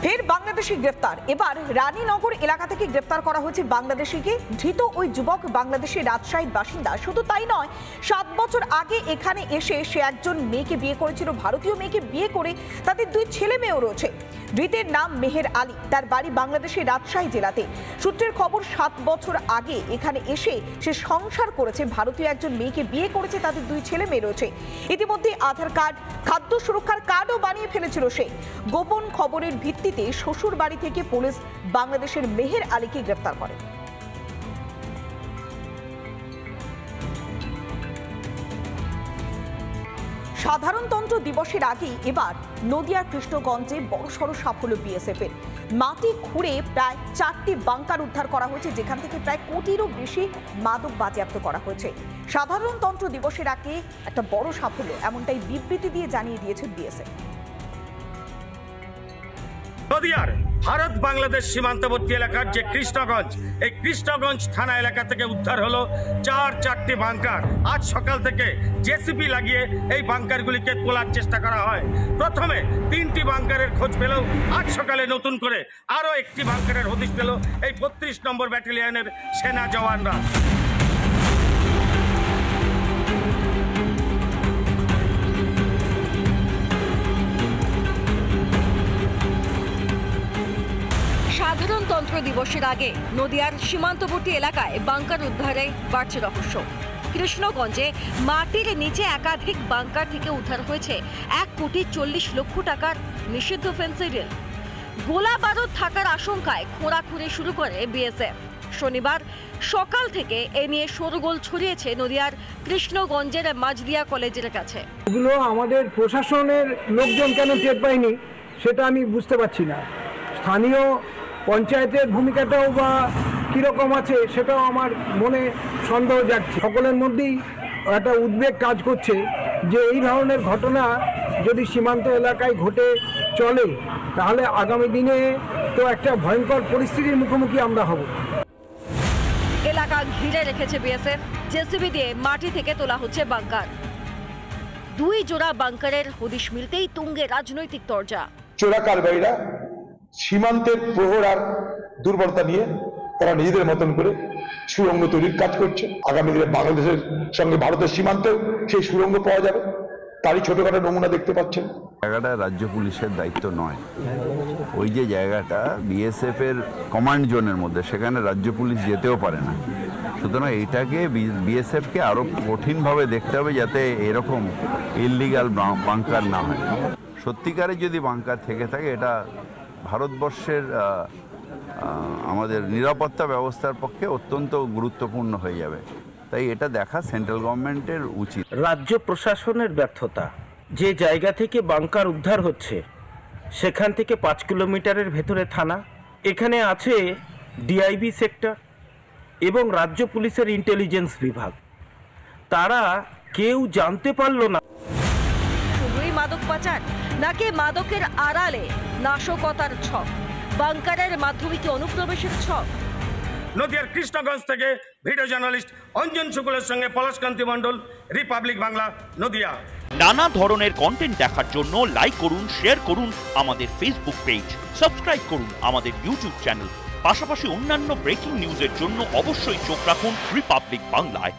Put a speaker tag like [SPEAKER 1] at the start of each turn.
[SPEAKER 1] ফের বাংলাদেশি গ্রেফতার। এবার রানীনগর এলাকা থেকে গ্রেফতার করা হয়েছে বাংলাদেশিকে। ধৃত ওই যুবক বাংলাদেশের রাজশাহীর বাসিন্দা। শুধু তাই নয়, 7 বছর আগে এখানে এসে সে একজন মেয়েকে বিয়ে করেছিল, ভারতীয় মেয়েকে বিয়ে করে তাদের 2 ছেলে মেয়েও রয়েছে। ধৃতের নাম মেহের আলী, তার বাড়ি বাংলাদেশের রাজশাহী জেলাতে। সূত্রের খবর, 7 বছর আগে এখানে এসে সে সংসার করেছে, ভারতীয় একজন মেয়েকে বিয়ে করেছে, তাদের 2 ছেলে মেয়ে রয়েছে। ইতিমধ্যে আধার কার্ড, খাদ্য সুরক্ষার কার্ডও বানিয়ে ফেলেছিল সে। গোপন খবরের ভিত্তিতে শ্বশুর বাড়ি থেকে পুলিশ বাংলাদেশের মেহের আলীকে গ্রেফতার করে। সাধারণতন্ত্র দিবসের আগেই এবার নদিয়ার কৃষ্ণগঞ্জে বড়সড় সাফল্য বিএসএফ এর। মাটি খুঁড়ে প্রায় 4টি বাংকার উদ্ধার করা হয়েছে, যেখান থেকে প্রায় কোটিরও বেশি মাদক বাজেয়াপ্ত করা হয়েছে। সাধারণতন্ত্র দিবসের আগে একটা বড় সাফল্য, এমনটাই বিবৃতি দিয়ে জানিয়ে দিয়েছে বিএসএফ।
[SPEAKER 2] নদিয়ার ভারত বাংলাদেশ সীমান্তবর্তী এলাকার যে কৃষ্ণগঞ্জ, এই কৃষ্ণগঞ্জ থানা এলাকা থেকে উদ্ধার হলো 4টি বাংকার। আজ সকাল থেকে জেসিপি লাগিয়ে এই বাংকারগুলিকে তোলার চেষ্টা করা হয়। প্রথমে 3টি বাংকারের খোঁজ পেলেও আজ সকালে নতুন করে আরও একটি বাংকারের হদিশ পেল এই 32 নম্বর ব্যাটালিয়নের সেনা জওয়ানরা।
[SPEAKER 3] সাধারণতন্ত্র দিবসের আগে নদিয়ার সীমান্তবর্তী এলাকায় বাংকার উদ্ধারে বাড়ছে রহস্য। কৃষ্ণগঞ্জে মাটির নিচে একাধিক বাংকার থেকে উদ্ধার হয়েছে 1,40,00,000 টাকার নিষিদ্ধ ফেন্সিডিল। গোলা বারুদ থাকার আশঙ্কায় খোঁড়াখুঁড়ি শুরু করে বিএসএফ। শনিবার সকাল থেকে এ নিয়ে শোরগোল ছড়িয়েছে নদিয়ার কৃষ্ণগঞ্জের মাঝদিয়া কলেজের কাছে।
[SPEAKER 4] এগুলো আমাদের প্রশাসনের লোকজন কেন টের পায়নি সেটা আমি বুঝতে পারছি না। স্থানীয় পঞ্চায়েতের ভূমিকাটাও বা কীরকম আছে সেটাও আমার মনে সন্দেহ জাগছে। সকলের মধ্যেই একটা উদ্বেগ কাজ করছে যে এই ধরনের ঘটনা যদি সীমান্ত এলাকায় ঘটে চলে তাহলে আগামী দিনে তো একটা ভয়ঙ্কর পরিস্থিতির মুখোমুখি আমরা হব।
[SPEAKER 3] এলাকা ঘিরে রেখেছে বিএসএফ। জেসিবি দিয়ে মাটি থেকে তোলা হচ্ছে বাংকার। 2 জোড়া বাংকারের হদিশ মিলতেই তুঙ্গে রাজনৈতিক তরজা।
[SPEAKER 5] চোরাকারবারীরা সীমান্তের প্রহর আর দুর্বলতা নিয়ে তারা নিজেদের মতন করে সুড়ঙ্গ তৈরির কাজ করছে। আগামী দিনে বাংলাদেশের সঙ্গে ভারতের সীমান্তেও সেই সুড়ঙ্গ পাওয়া যাবে, তারই ছোটখাটো নমুনা দেখতে পাচ্ছেন।
[SPEAKER 6] জায়গাটা রাজ্য পুলিশের দায়িত্ব নয়। ওই যে জায়গাটা বিএসএফ এর কমান্ড জোনের মধ্যে, সেখানে রাজ্য পুলিশ যেতেও পারে না। সুতরাং এইটাকে বিএসএফকে আরো কঠিনভাবে দেখতে হবে যাতে এরকম ইললিগাল বাংকার না হয়। সত্যিকারে যদি বাংকার থেকে থাকে, এটা ভারতবর্ষের আমাদের নিরাপত্তা ব্যবস্থার পক্ষে অত্যন্ত গুরুত্বপূর্ণ হয়ে যাবে। তাই এটা দেখা সেন্ট্রাল গভর্নমেন্টের উচিত।
[SPEAKER 7] রাজ্য প্রশাসনের ব্যর্থতা। যে জায়গা থেকে বাংকার উদ্ধার হচ্ছে সেখান থেকে 5 কিলোমিটারের ভেতরে থানা, এখানে আছে ডিআইবি সেক্টর এবং রাজ্য পুলিশের ইন্টেলিজেন্স বিভাগ। তারা কেউ জানতে পারলো না।
[SPEAKER 3] শুধুই মাদক পাচার নাকি মাদকের আড়ালে নাশকতার ছক? বাংকারের মাধ্যমে কি অনুপ্রবেশের ছক?
[SPEAKER 2] নদিয়ার কৃষ্ণগঞ্জ থেকে ভিডিও জার্নালিস্ট অঞ্জন শুক্লের সঙ্গে পলাশকান্তি মণ্ডল, রিপাবলিক বাংলা, নদিয়া।
[SPEAKER 8] নানা ধরনের কন্টেন্ট দেখার জন্য লাইক করুন, শেয়ার করুন আমাদের ফেসবুক পেজ, সাবস্ক্রাইব করুন আমাদের ইউটিউব চ্যানেল। পাশাপাশি অন্যান্য ব্রেকিং নিউজের জন্য অবশ্যই চোখ রাখুন রিপাবলিক বাংলায়।